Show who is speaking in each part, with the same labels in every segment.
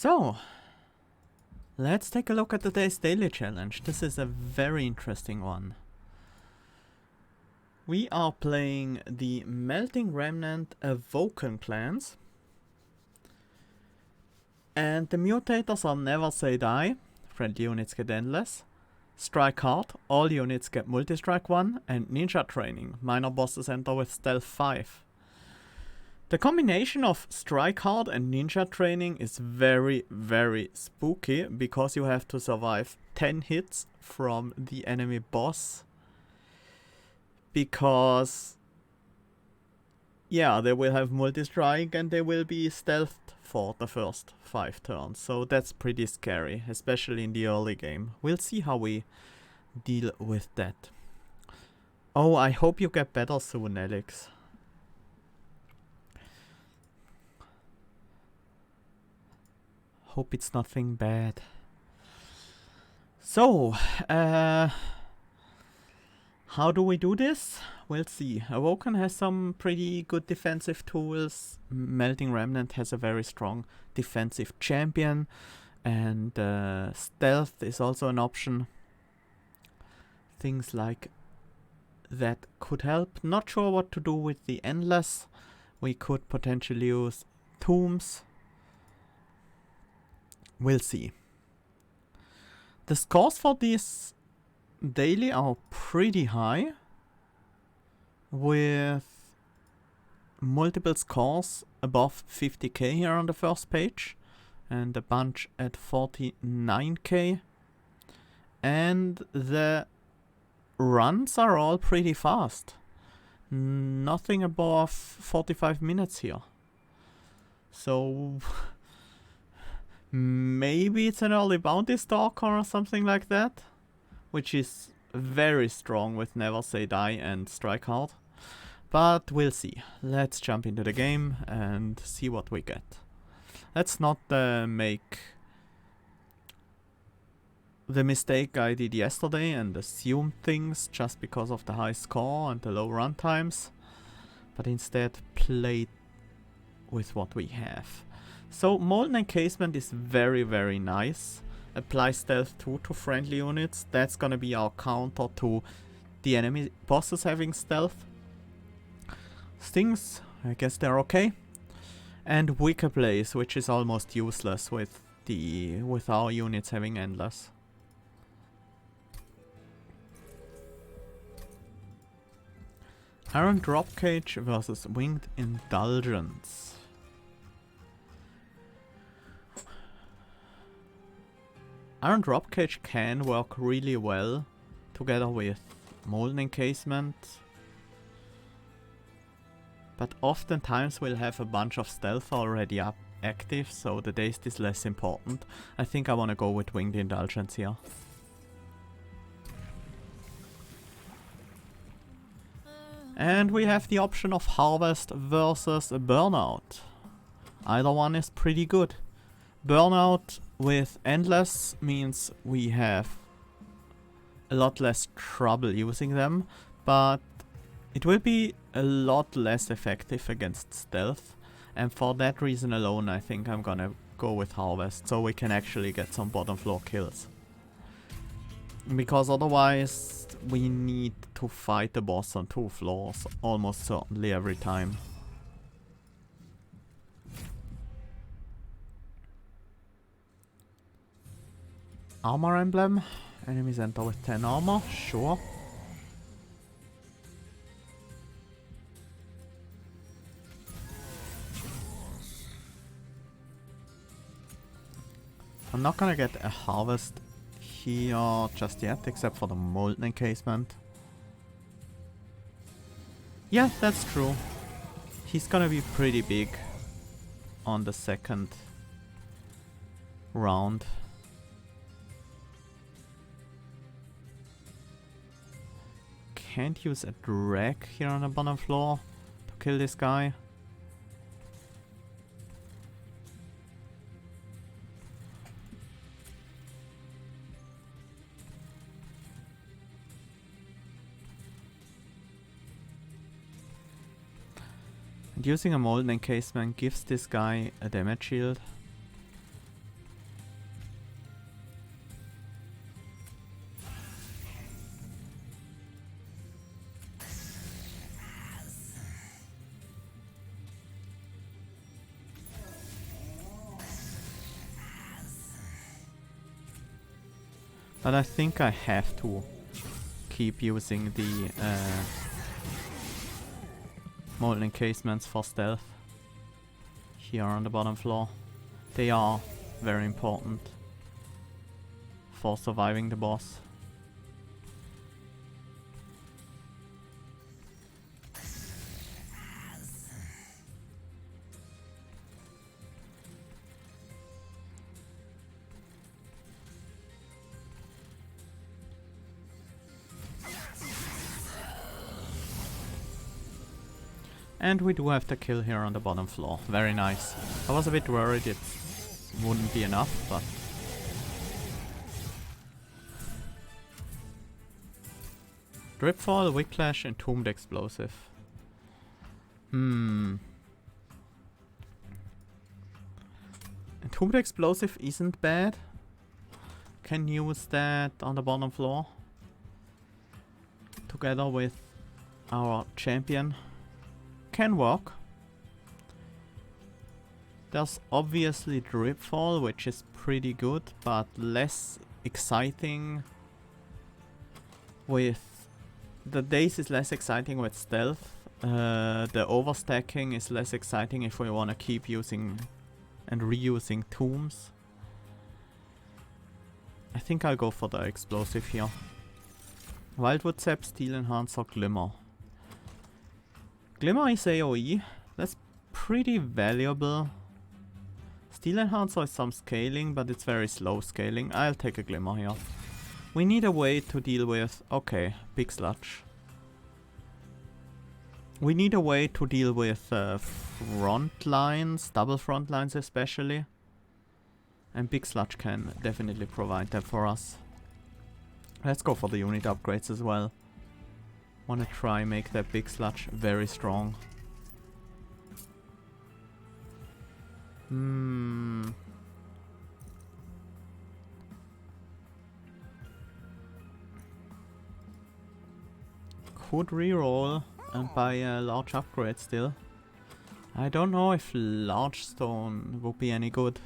Speaker 1: So, let's take a look at today's daily challenge. This is a very interesting one. We are playing the Melting Remnant Awoken clans. And the mutators are Never Say Die, friendly units get endless. Strike Hard, all units get multi-strike 1, and Ninja Training, minor bosses enter with Stealth 5. The combination of Strike Hard and Ninja Training is very, very spooky, because you have to survive 10 hits from the enemy boss. Because, yeah, they will have multi-strike and they will be stealthed for the first 5 turns. So that's pretty scary, especially in the early game. We'll see how we deal with that. Oh, I hope you get better soon, Alex. Hope it's nothing bad. So, how do we do this? We'll see. Awoken has some pretty good defensive tools. Melting Remnant has a very strong defensive champion. And stealth is also an option. Things like that could help. Not sure what to do with the Endless. We could potentially use Tombs. We'll see. The scores for this daily are pretty high, with multiple scores above 50k here on the first page, and a bunch at 49k. And the runs are all pretty fast. Nothing above 45 minutes here. So maybe it's an early bounty stalker or something like that, which is very strong with Never Say Die and Strike Hard. But we'll see. Let's jump into the game and see what we get. Let's not make the mistake I did yesterday and assume things just because of the high score and the low run times, but instead play with what we have. So Molten Encasement is very, very nice. Apply Stealth 2 to friendly units. That's gonna be our counter to the enemy bosses having Stealth. Stings, I guess they're okay. And Wicker Blaze, which is almost useless with our units having Endless. Iron Dropcage versus Winged Indulgence. Iron Dropcage can work really well together with Molten Encasement, but oftentimes we'll have a bunch of stealth already active, so the taste is less important. I think I want to go with Winged Indulgence here. And we have the option of Harvest versus Burnout. Either one is pretty good. Burnout with Endless means we have a lot less trouble using them, but it will be a lot less effective against stealth, and for that reason alone I think I'm gonna go with Harvest, so we can actually get some bottom floor kills. Because otherwise we need to fight the boss on 2 floors almost certainly every time. Armor emblem. Enemies enter with 10 armor. Sure. I'm not gonna get a harvest here just yet, except for the Molten Encasement. Yeah, that's true. He's gonna be pretty big on the second round. Can't use a drag here on the bottom floor to kill this guy. And using a Molten Encasement gives this guy a damage shield. But I think I have to keep using the molten encasements for stealth here on the bottom floor. They are very important for surviving the boss. And we do have the kill here on the bottom floor. Very nice. I was a bit worried it wouldn't be enough, but... Dripfall, Whiplash, Entombed Explosive. Entombed Explosive isn't bad. Can use that on the bottom floor. Together with our champion. Can work. There's obviously Dripfall, which is pretty good, but less exciting with... The Daze is less exciting with stealth. The overstacking is less exciting if we want to keep using and reusing tombs. I think I'll go for the explosive here. Wildwood Sap, Steel Enhancer, Glimmer. Glimmer is AoE. That's pretty valuable. Steel Enhancer is some scaling, but it's very slow scaling. I'll take a Glimmer here. We need a way to deal with... Okay, Big Sludge. We need a way to deal with front lines, double front lines especially. And Big Sludge can definitely provide that for us. Let's go for the unit upgrades as well. Wanna try make that Big Sludge very strong. Could reroll and buy a large upgrade still. I don't know if large stone would be any good.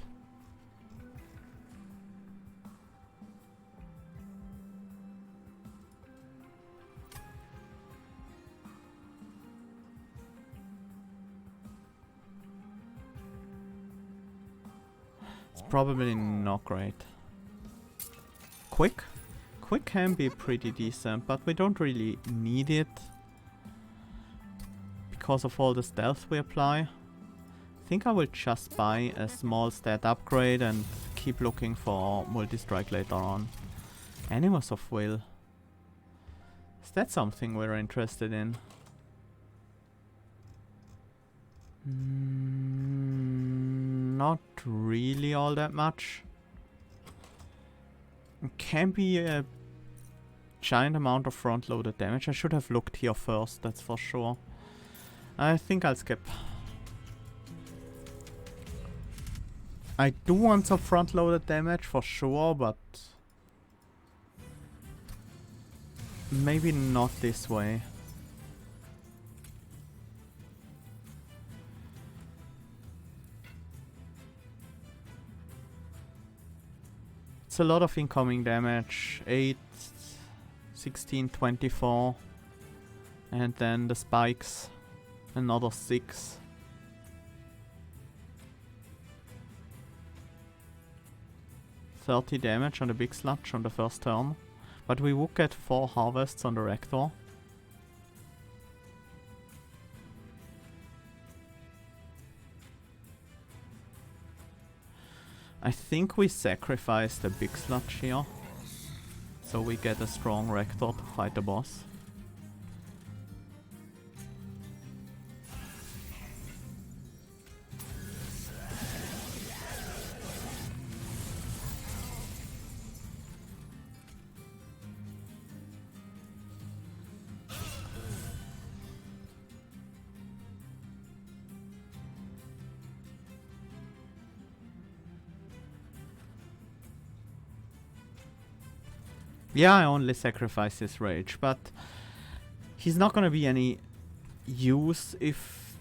Speaker 1: Probably not great. Quick? Quick can be pretty decent, but we don't really need it because of all the stealth we apply. I think I will just buy a small stat upgrade and keep looking for multi-strike later on. Animals of Will. Is that something we're interested in? Not really all that much. It can be a giant amount of front-loaded damage. I should have looked here first, that's for sure. I think I'll skip. I do want some front-loaded damage for sure, but maybe not this way. It's a lot of incoming damage. 8, 16, 24. And then the spikes. Another 6. $30 damage on the Big Sludge on the first turn. But we would get 4 harvests on the Rector. I think we sacrifice the Big Sludge here, so we get a strong Rector to fight the boss. Yeah, I only sacrifice his rage, but he's not gonna be any use if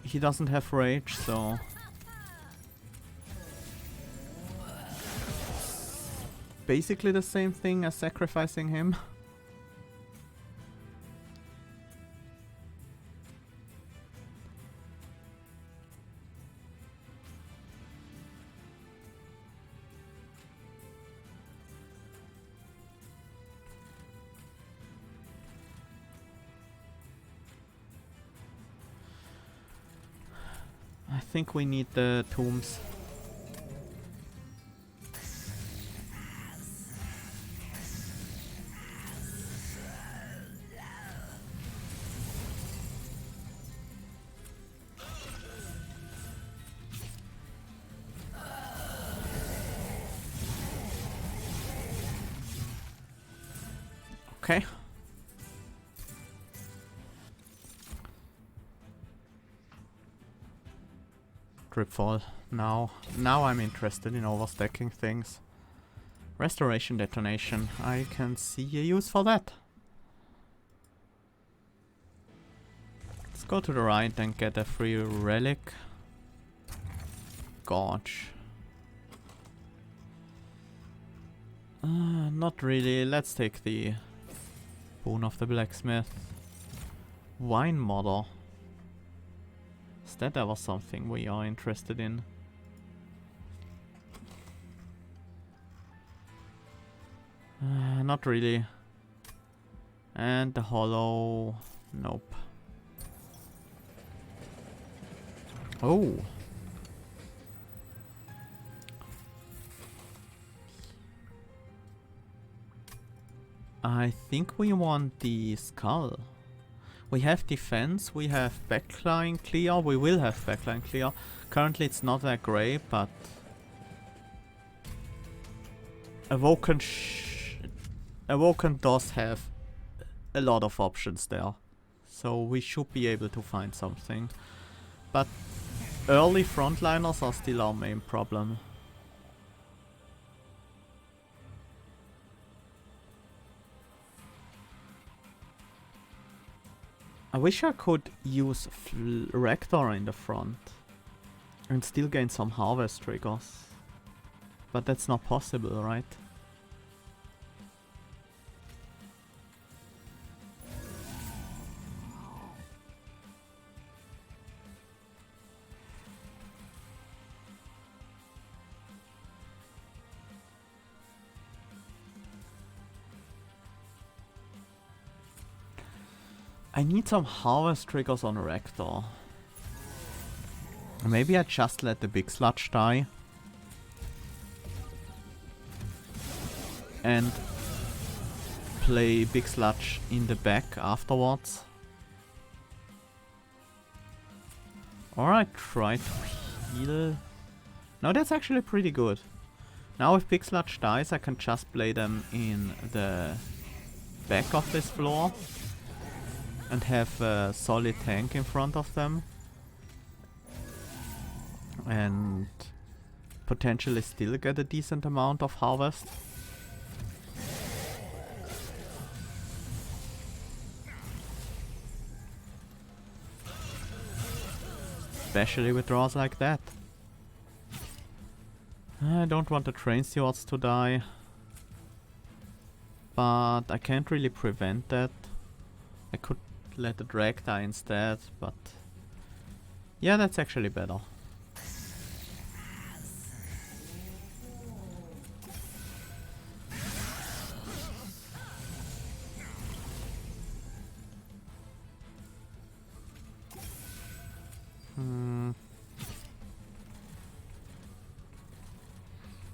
Speaker 1: he doesn't have rage, so... basically the same thing as sacrificing him. I think we need the tombs. Okay. Tripfall. Now I'm interested in overstacking things. Restoration detonation. I can see a use for that. Let's go to the right and get a free relic. Gorge. Not really. Let's take the Boon of the Blacksmith. Wine model. Is that ever something we are interested in? Not really. And the hollow... Nope. Oh! I think we want the skull. We have defense, we have backline clear, we will have backline clear. Currently it's not that great, but... Awoken does have a lot of options there. So we should be able to find something. But early frontliners are still our main problem. I wish I could use Rector in the front and still gain some harvest triggers. But that's not possible, right? I need some harvest triggers on Rector. Maybe I just let the big sludge die. And play big sludge in the back afterwards. Or I try to heal. No, that's actually pretty good. Now if big sludge dies, I can just play them in the back of this floor. And have a solid tank in front of them. And potentially still get a decent amount of harvest. Especially with draws like that. I don't want the train stewards to die. But I can't really prevent that. I could let the drag die instead, but yeah, that's actually better.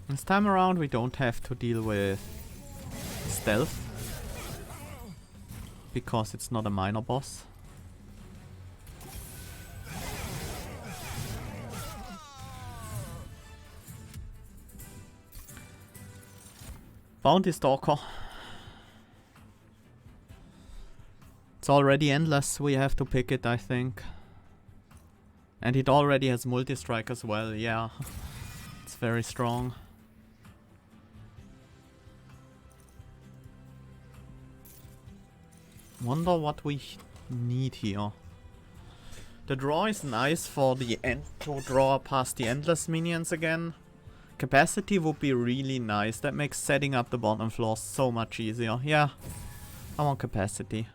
Speaker 1: This time around we don't have to deal with stealth. Because it's not a minor boss. Bounty Stalker. It's already endless, we have to pick it, I think. And it already has multi-strike as well, yeah. It's very strong. Wonder what we need here. The draw is nice for the end to draw past the endless minions again. Capacity would be really nice. That makes setting up the bottom floor so much easier. Yeah, I want capacity.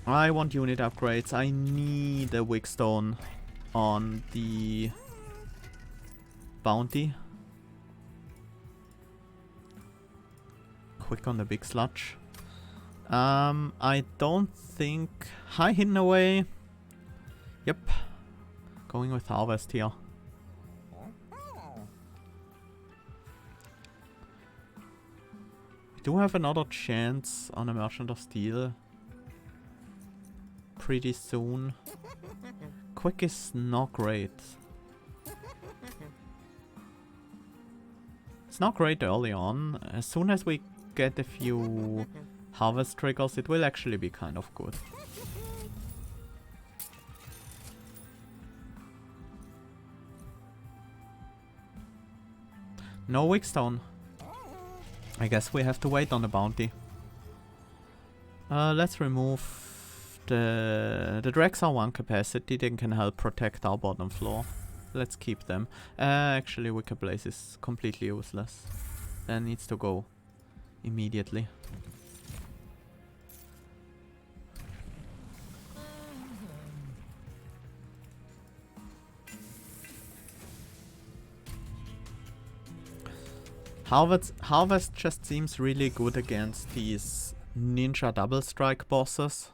Speaker 1: I want unit upgrades. I need a Wickstone on the bounty. Quick on the big sludge. I don't think... High hidden away. Yep. Going with harvest here. We do have another chance on a Merchant of Steel. Pretty soon. Quick is not great. It's not great early on. As soon as we get a few harvest triggers, it will actually be kind of good. No Wickstone. I guess we have to wait on the bounty. Let's remove the Dregs are 1 capacity. They can help protect our bottom floor. Let's keep them. Actually, Wicked Blaze is completely useless. That needs to go immediately. Harvest just seems really good against these ninja double strike bosses.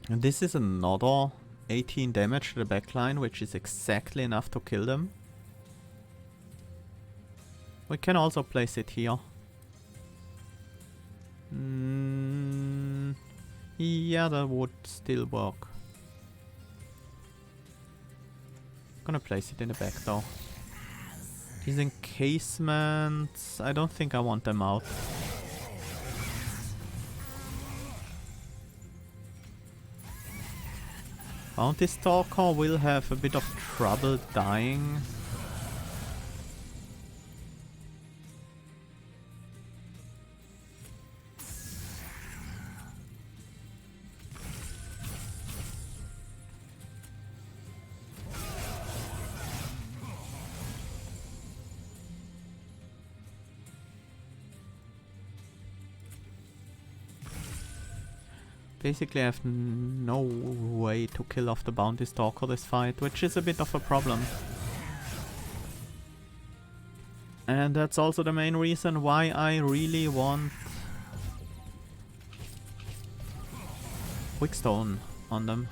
Speaker 1: And this is another 18 damage to the backline, which is exactly enough to kill them. We can also place it here. Yeah, that would still work. Gonna place it in the back though. These encasements, I don't think I want them out. Bounty Stalker will have a bit of trouble dying. Basically I have no way to kill off the Bounty Stalker this fight, which is a bit of a problem. And that's also the main reason why I really want Wickstone on them.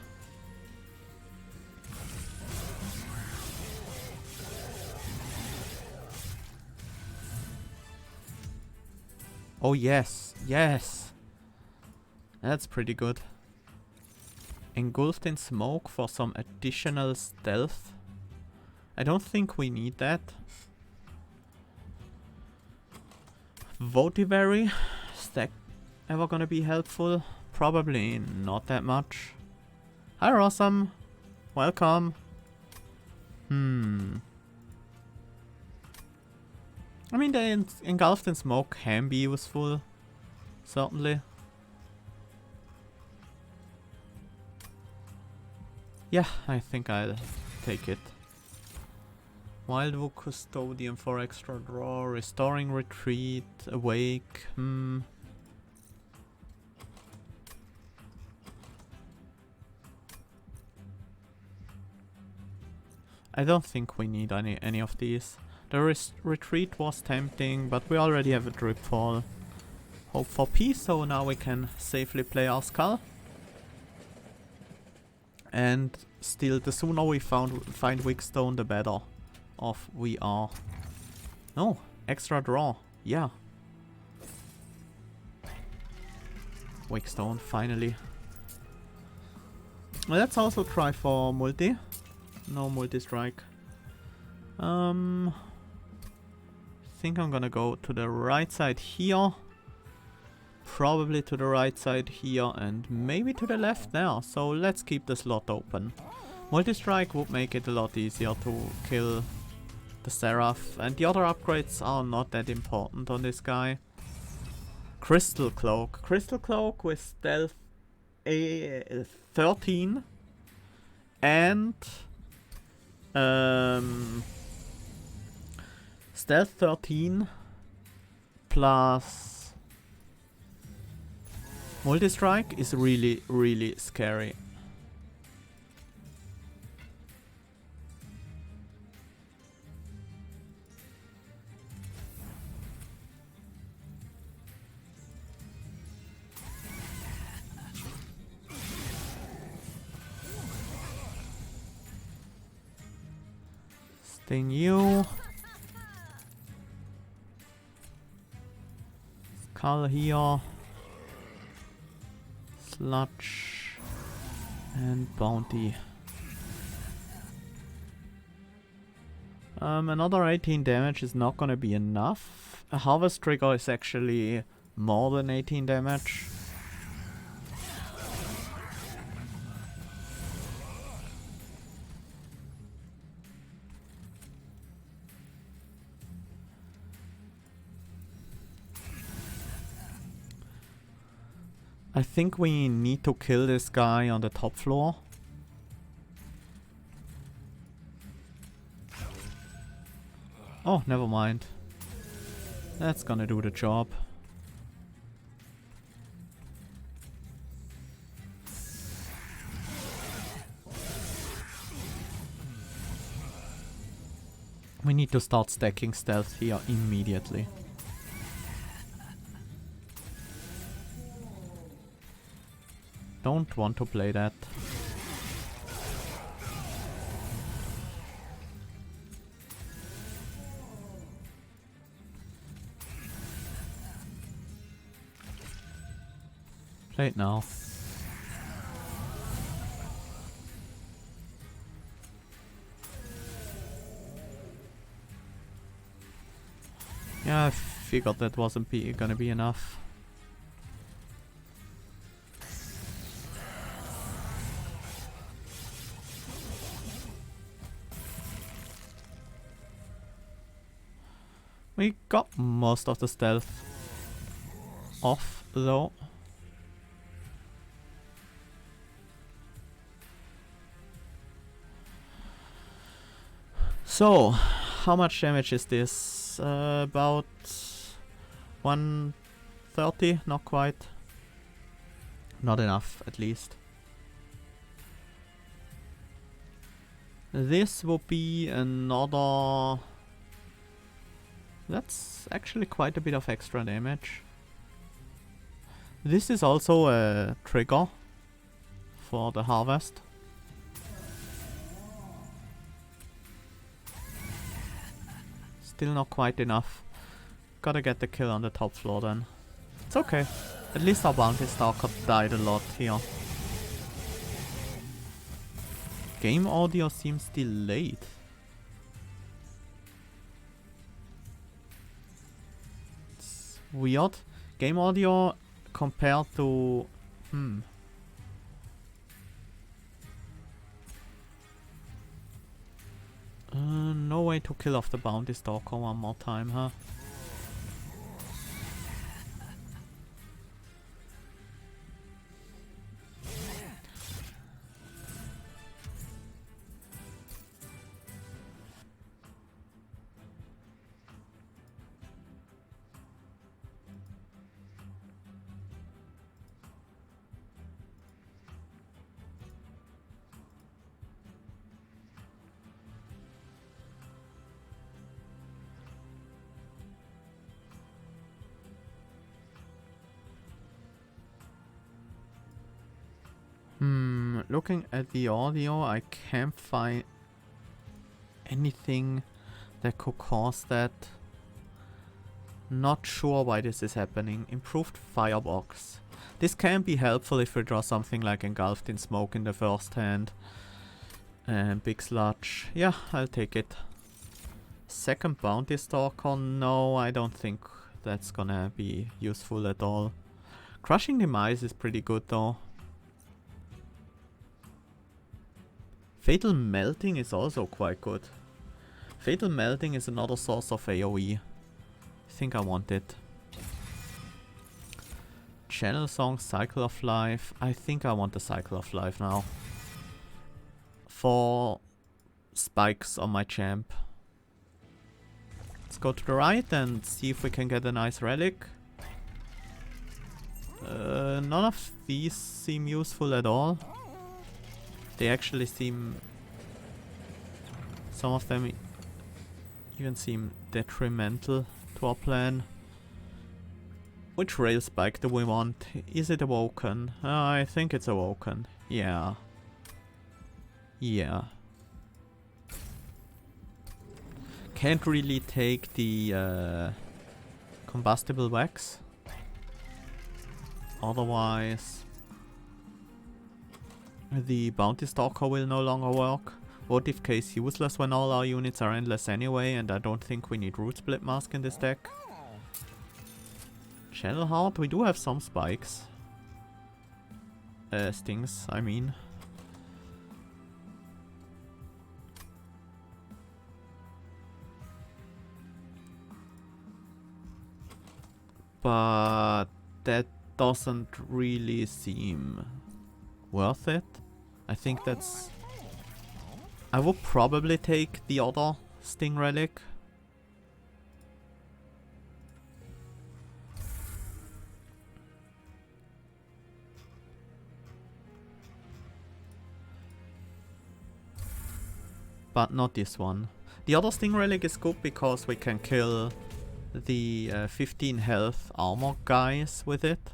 Speaker 1: Oh yes, yes! That's pretty good. Engulfed in smoke for some additional stealth. I don't think we need that. Votivary. Is that ever gonna be helpful? Probably not that much. Hi Rossum. Welcome. I mean, the engulfed in smoke can be useful. Certainly. Yeah, I think I'll take it. Wildwood Custodian for extra draw, Restoring Retreat, Awake, I don't think we need any of these. The retreat was tempting, but we already have a Dripfall. Hope for peace, so now we can safely play our skull. And still, the sooner we find Wickstone, the better off we are. No, extra draw, yeah. Wickstone, finally. Let's also try for multi. No multi-strike. Think I'm gonna go to the right side here. Probably to the right side here and maybe to the left there. So let's keep the slot open. Multi-strike would make it a lot easier to kill the Seraph, and the other upgrades are not that important on this guy. Crystal Cloak. Crystal Cloak with stealth 13 and stealth 13 plus multi-strike is really, really scary. Sting you. Skull here. Sludge. And Bounty. Another 18 damage is not gonna be enough. A Harvest Trigger is actually more than 18 damage. I think we need to kill this guy on the top floor. Oh, never mind. That's gonna do the job. We need to start stacking stealth here immediately. Don't want to play that. Play it now. Yeah, I figured that wasn't gonna be enough. We got most of the stealth off though. So, how much damage is this? About 130? Not quite. Not enough, at least. This will be another... That's actually quite a bit of extra damage. This is also a trigger for the harvest. Still not quite enough. Gotta get the kill on the top floor then. It's okay. At least our bounty stalker died a lot here. Game audio seems delayed. It's weird. Game audio compared to... no way to kill off the bounty stalker one more time, huh? Looking at the audio, I can't find anything that could cause that. Not sure why this is happening. Improved firebox. This can be helpful if we draw something like Engulfed in Smoke in the first hand. And Big Sludge. Yeah, I'll take it. Second Bounty Stalker? No, I don't think that's gonna be useful at all. Crushing Demise is pretty good though. Fatal Melting is also quite good. Fatal Melting is another source of AoE. I think I want it. Channel Song, Cycle of Life. I think I want the Cycle of Life now. For spikes on my champ. Let's go to the right and see if we can get a nice relic. None of these seem useful at all. They actually seem... Some of them even seem detrimental to our plan. Which rail spike do we want? Is it Awoken? I think it's Awoken. Yeah. Yeah. Can't really take the combustible wax. Otherwise, the Bounty Stalker will no longer work. Votive Case useless when all our units are endless anyway, and I don't think we need Root Split Mask in this deck. Channel Heart, we do have some spikes. Stings, I mean. But that doesn't really seem worth it. I think that's... I would probably take the other Sting Relic. But not this one. The other Sting Relic is good because we can kill the 15 health armor guys with it.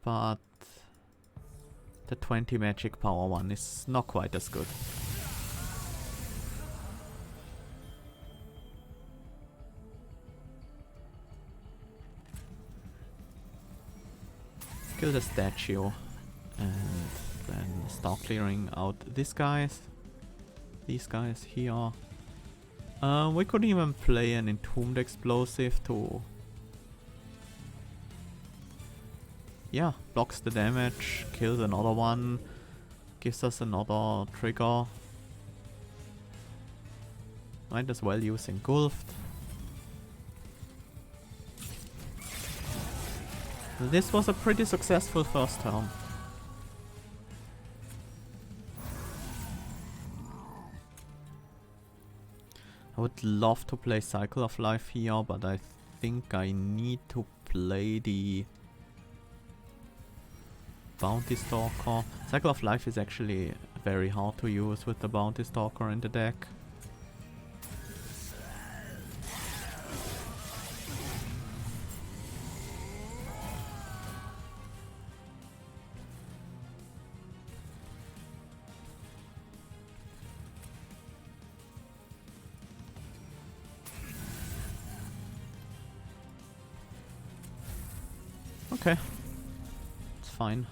Speaker 1: But the 20 magic power one is not quite as good. Kill the statue and then start clearing out these guys here. We could even play an Entombed Explosive to... Yeah, blocks the damage, kills another one, gives us another trigger. Might as well use Engulfed. This was a pretty successful first turn. I would love to play Cycle of Life here, but I think I need to play the Bounty Stalker. Cycle of Life is actually very hard to use with the Bounty Stalker in the deck. Okay, it's fine.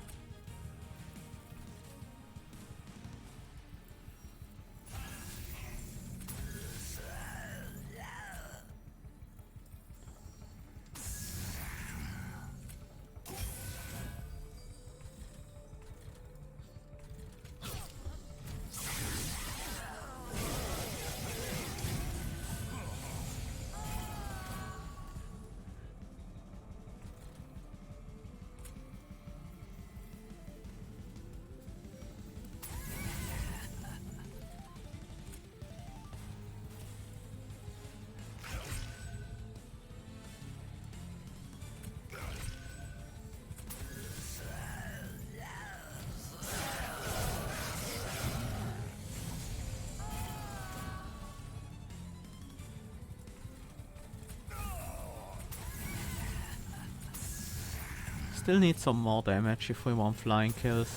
Speaker 1: Still need some more damage if we want flying kills.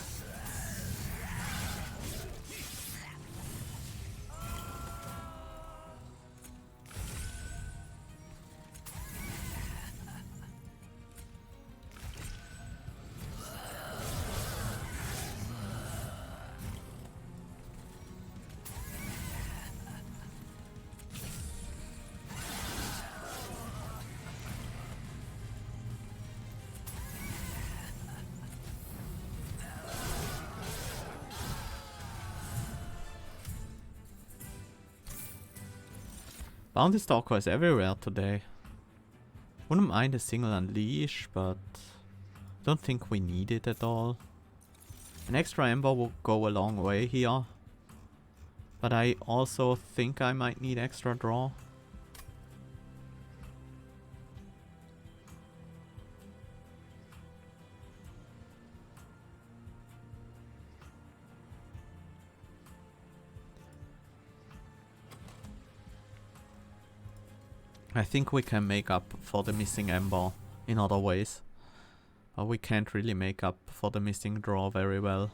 Speaker 1: Bounty Stalker is everywhere today. Wouldn't mind a single unleash, but don't think we need it at all. An extra ember will go a long way here. But I also think I might need extra draw. I think we can make up for the missing ember in other ways. But we can't really make up for the missing draw very well.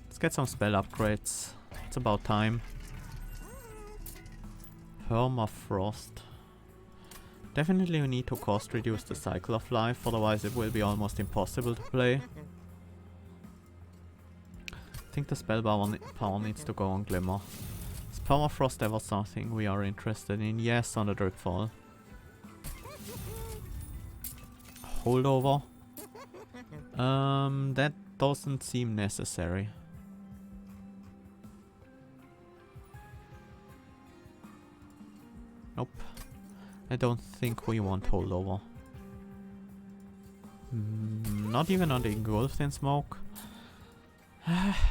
Speaker 1: Let's get some spell upgrades. It's about time. Permafrost. Definitely we need to cost reduce the cycle of life, otherwise it will be almost impossible to play. I think the spell power needs to go on Glimmer. Is Permafrost ever something we are interested in? Yes, on the Dripfall. Holdover. That doesn't seem necessary. Nope. I don't think we want holdover. Not even on the engulfed in smoke.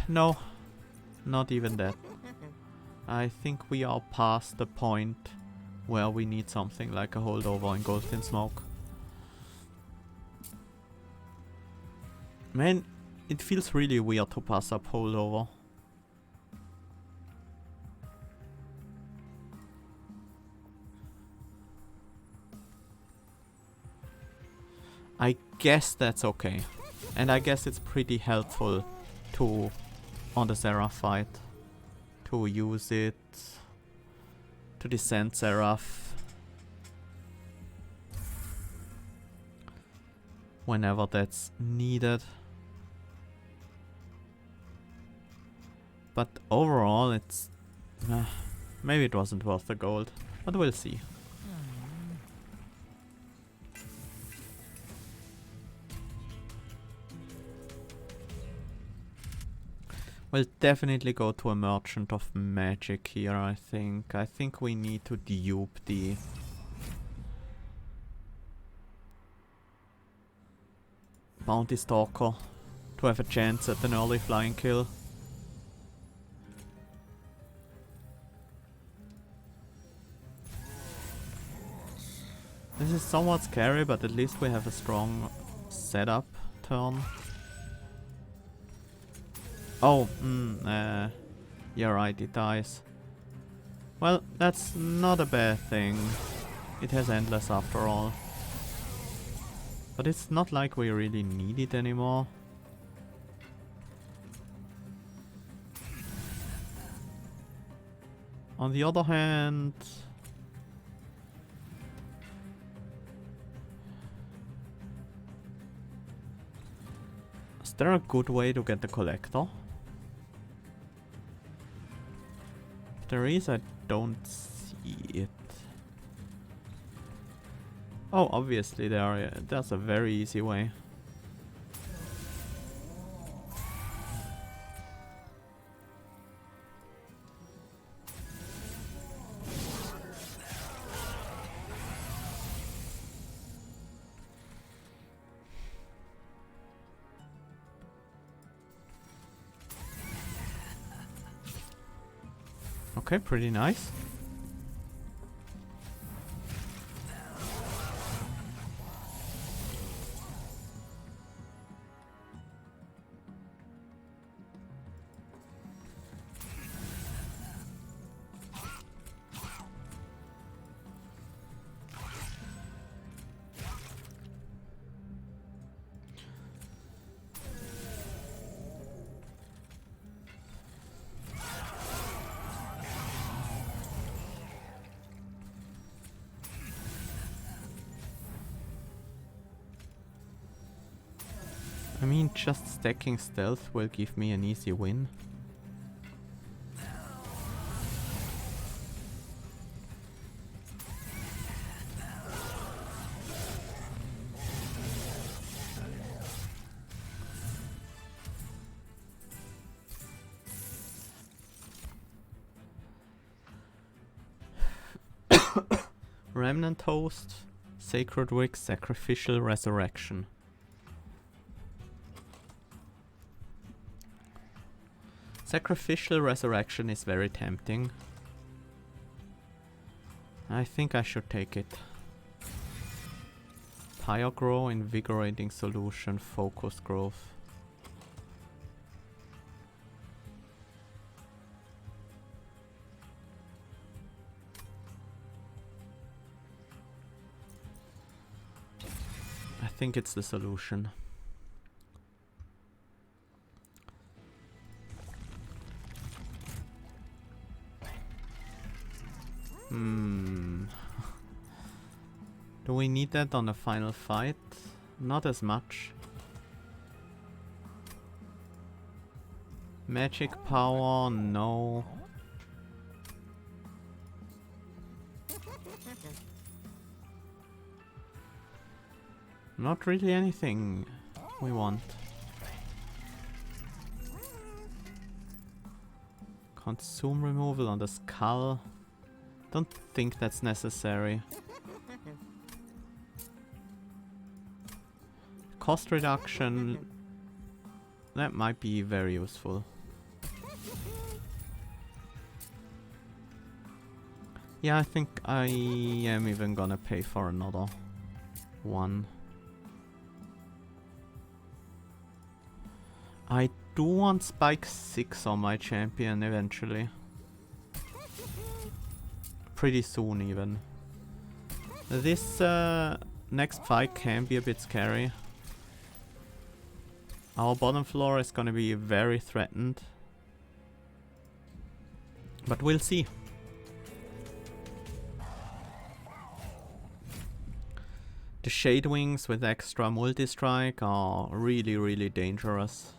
Speaker 1: No. Not even that. I think we are past the point where we need something like a holdover engulfed in smoke. Man, it feels really weird to pass up holdover. I guess that's okay. And I guess it's pretty helpful to, on the Seraph fight, to use it to descend Seraph whenever that's needed. But overall it's... maybe it wasn't worth the gold, but we'll see. We'll definitely go to a Merchant of Magic here, I think. I think we need to dupe the... Bounty Stalker to have a chance at an early flying kill. This is somewhat scary, but at least we have a strong setup turn. Oh, you're right, it dies. Well, that's not a bad thing. It has Endless after all. But it's not like we really need it anymore. On the other hand... is there a good way to get the Collector? If there is, I don't see it. Oh, obviously there's a very easy way. Okay, pretty nice. I mean, just stacking stealth will give me an easy win. Remnant Host, Sacred Wig, Sacrificial Resurrection. Sacrificial Resurrection is very tempting. I think I should take it. Pyrogrow, Invigorating Solution, Focused Growth. I think it's the solution. Do we need that on the final fight? Not as much. Magic power, no. Not really anything we want. Consume removal on the skull. Don't think that's necessary. Cost reduction. That might be very useful. Yeah, I think I am even gonna pay for another one. I do want Spike 6 on my champion eventually. Pretty soon even. This next fight can be a bit scary. Our bottom floor is gonna be very threatened. But we'll see. The Shade Wings with extra multi-strike are really, really dangerous.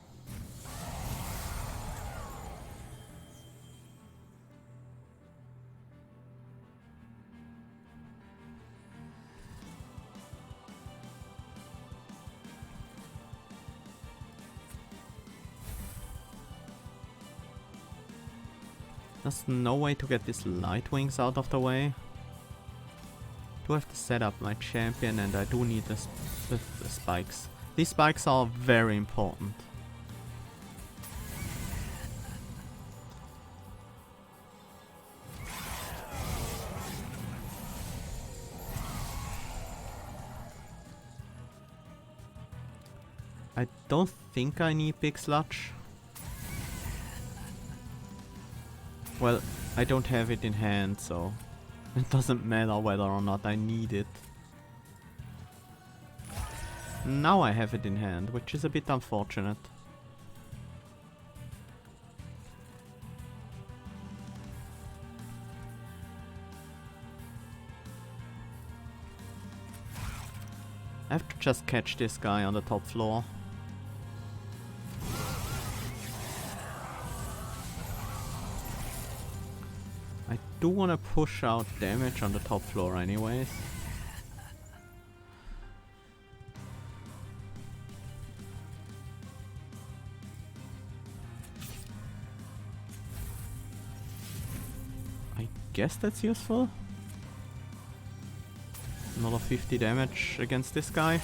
Speaker 1: There's no way to get these light wings out of the way. Do have to set up my champion, and I do need the spikes. These spikes are very important. I don't think I need Big Sludge. Well, I don't have it in hand, so it doesn't matter whether or not I need it. Now I have it in hand, which is a bit unfortunate. I have to just catch this guy on the top floor. I do want to push out damage on the top floor anyways. I guess that's useful. Another 50 damage against this guy.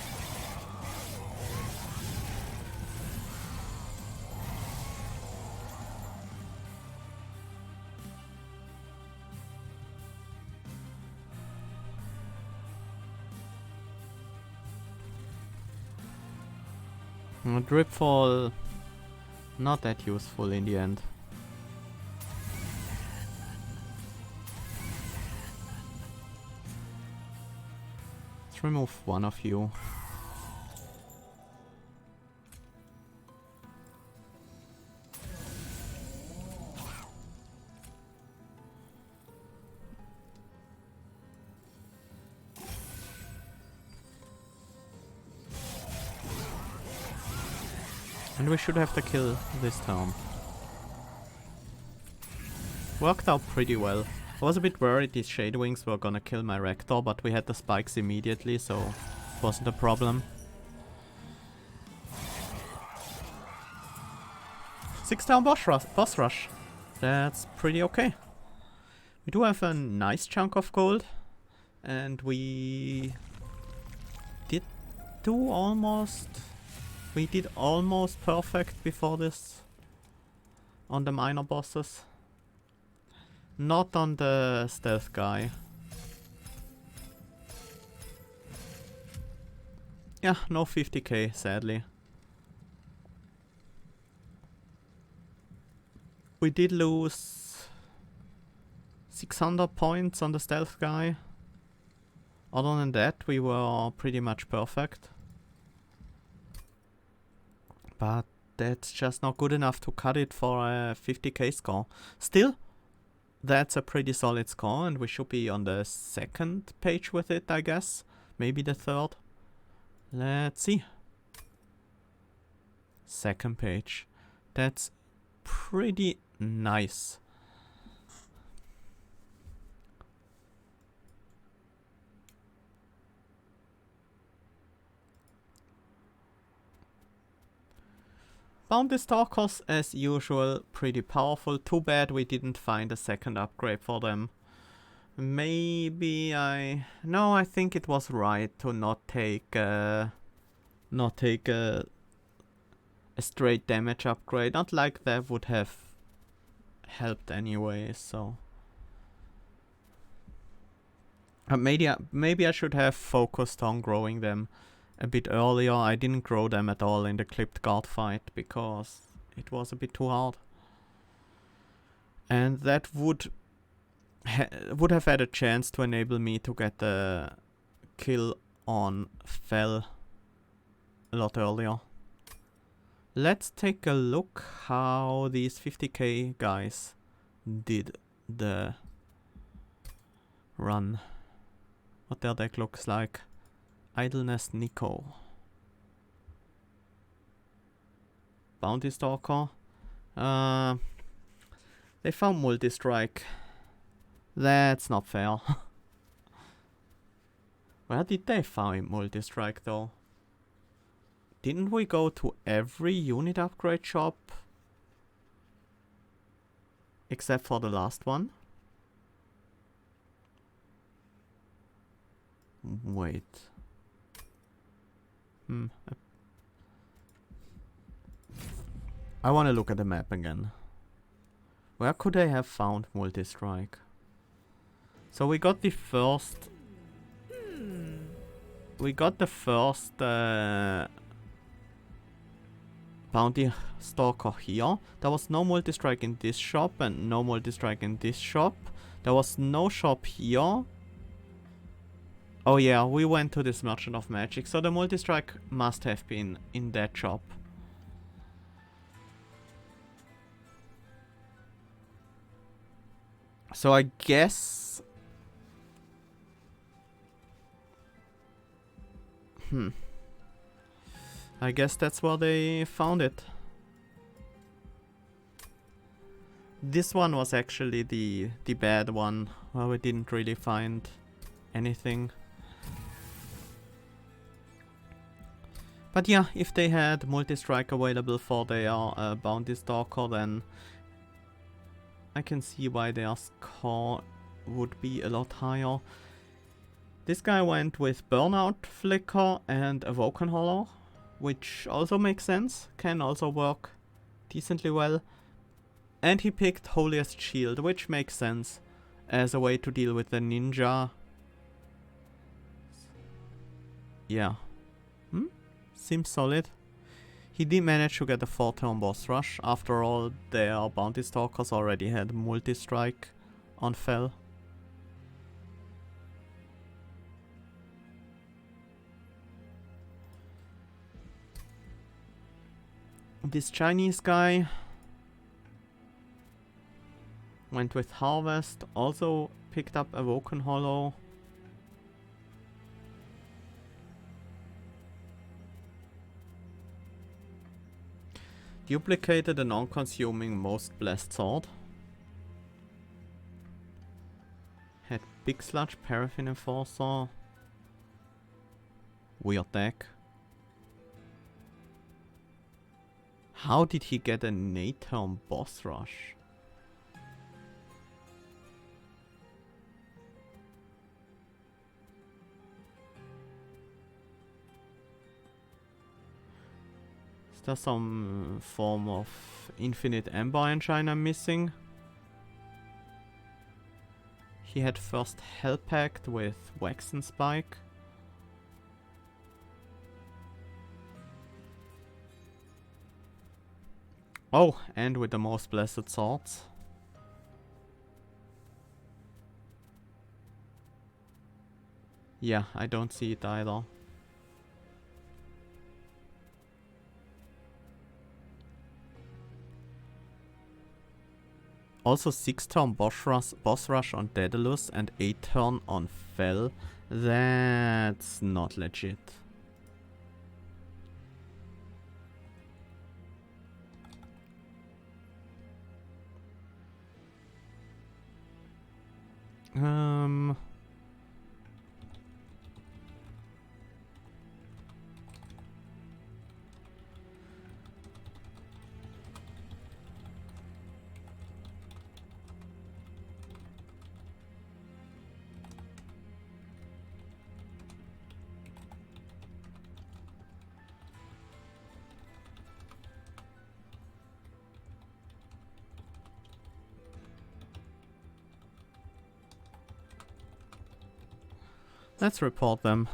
Speaker 1: Dripfall, not that useful in the end. Let's remove one of you. And we should have the kill this time. Worked out pretty well. I was a bit worried these Shade Wings were gonna kill my Rector, but we had the spikes immediately, so it wasn't a problem. 6-down boss rush. That's pretty okay. We do have a nice chunk of gold. and we did do almost... We did almost perfect before this on the minor bosses. Not on the stealth guy. Yeah, no 50k, sadly. We did lose 600 points on the stealth guy. Other than that, we were pretty much perfect. But that's just not good enough to cut it for a 50k score. Still, that's a pretty solid score, and we should be on the second page with it, I guess. Maybe the third. Let's see. Second page. That's pretty nice. Bounty Stalkers, as usual, pretty powerful. Too bad we didn't find a second upgrade for them. Maybe No, I think it was right to not take a straight damage upgrade. Not like that would have helped anyway, so... maybe I should have focused on growing them a bit earlier. I didn't grow them at all in the clipped guard fight because it was a bit too hard. And that would have had a chance to enable me to get the kill on Fell a lot earlier. Let's take a look how these 50k guys did the run. What their deck looks like. Idleness Nico. Bounty Stalker. They found multi-strike. That's not fair. Where did they find multi-strike though? Didn't we go to every unit upgrade shop? Except for the last one? Wait. I want to look at the map again. Where could they have found multi-strike? So we got the first... We got the first Bounty Stalker here. There was no multi-strike in this shop and no multi-strike in this shop. There was no shop here. Oh yeah, we went to this Merchant of Magic, so the multi-strike must have been in that shop. So I guess... I guess that's where they found it. This one was actually the bad one, where we didn't really find anything. But yeah, if they had multi-strike available for their Bounty Stalker, then I can see why their score would be a lot higher. This guy went with Burnout, Flicker and Awoken Hollow, which also makes sense, can also work decently well. And he picked Holiest Shield, which makes sense as a way to deal with the ninja. Yeah. Seems solid. He did manage to get a 4-turn boss rush. After all, their Bounty Stalkers already had multi-strike on Fell. This Chinese guy went with Harvest, also picked up Awoken Hollow. Duplicated a non-consuming Most Blessed Sword. Had Big Sludge, Paraffin Enforcer. Weird deck. How did he get a 8-turn boss rush? there's some form of infinite ember engine I'm missing. He had first Hell Pact with Wax and Spike. Oh, and with the most blessed swords. Yeah, I don't see it either. Also 6-turn boss rush on Daedalus and 8-turn on Fel. That's not legit. Let's report them.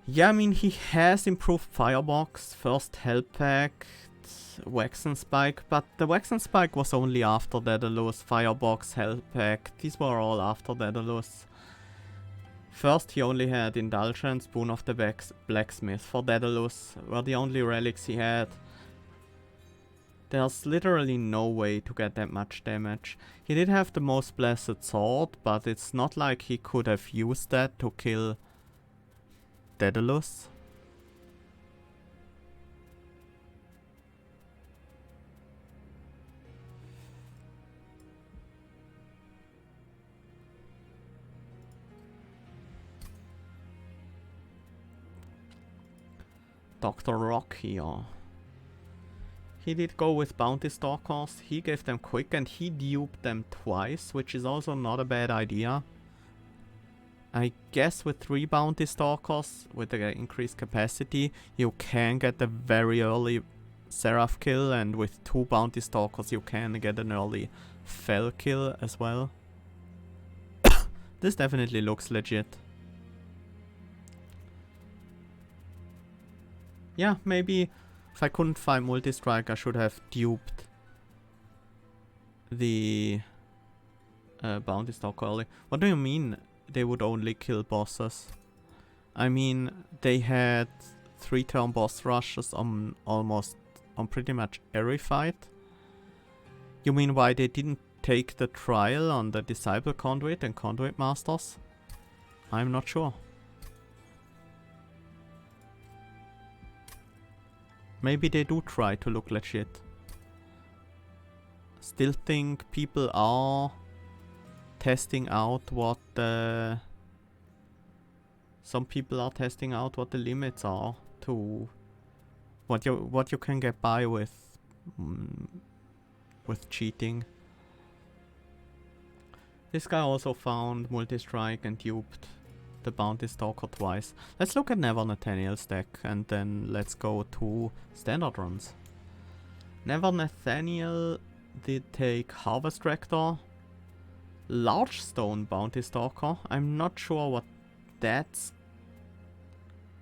Speaker 1: Yeah, I mean, he has improved Firebox, first Hell Pact, Wax and Spike, but the Wax and Spike was only after Daedalus. Firebox, Hell Pact, these were all after Daedalus. First he only had Indulgence, Boon of the Blacksmith. For Daedalus were the only relics he had. There's literally no way to get that much damage. He did have the most blessed sword, but it's not like he could have used that to kill Daedalus. Dr. Rock here. He did go with Bounty Stalkers, he gave them quick and he duped them twice, which is also not a bad idea. I guess with 3 Bounty Stalkers, with the increased capacity, you can get a very early Seraph kill, and with 2 Bounty Stalkers you can get an early Fel kill as well. This definitely looks legit. Yeah, maybe if I couldn't find Multistrike, I should have duped the Bounty Stalker early. What do you mean they would only kill bosses? I mean, they had 3-turn boss rushes on pretty much every fight. You mean why they didn't take the trial on the Disciple Conduit and Conduit Masters? I'm not sure. Maybe they do try to look legit. Still think people are testing out what the... Some people are testing out what the limits are to what you can get by with cheating. This guy also found Multistrike and duped the Bounty Stalker twice. Let's look at Never Nathaniel's deck and then let's go to standard runs. Never Nathaniel did take Harvest Rector, Large Stone Bounty Stalker. I'm not sure what that's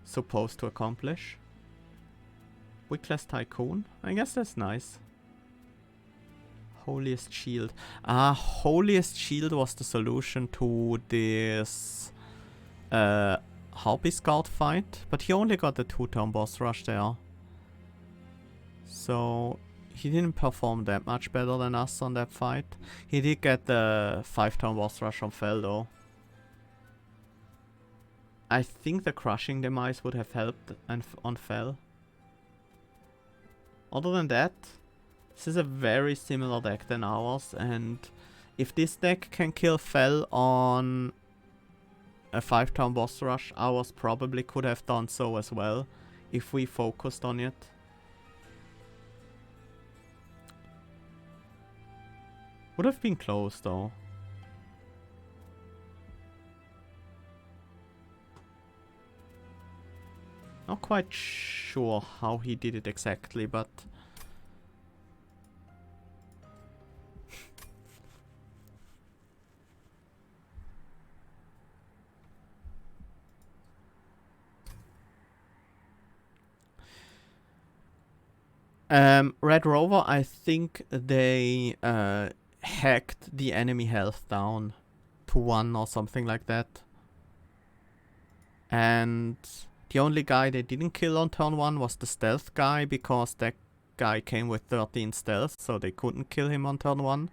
Speaker 1: supposed to accomplish. Wickless Tycoon. I guess that's nice. Holiest Shield. Ah, Holiest Shield was the solution to this Harpy Scout fight, but he only got the 2-turn boss rush there. So he didn't perform that much better than us on that fight. He did get the 5-turn boss rush on Fel though. I think the Crushing Demise would have helped on Fel. Other than that, this is a very similar deck than ours, and if this deck can kill Fel on a 5-turn boss rush, ours probably could have done so as well, if we focused on it. Would have been close though. Not quite sure how he did it exactly, but... Red Rover, I think they hacked the enemy health down to 1 or something like that. And the only guy they didn't kill on turn 1 was the stealth guy, because that guy came with 13 stealth, so they couldn't kill him on turn 1.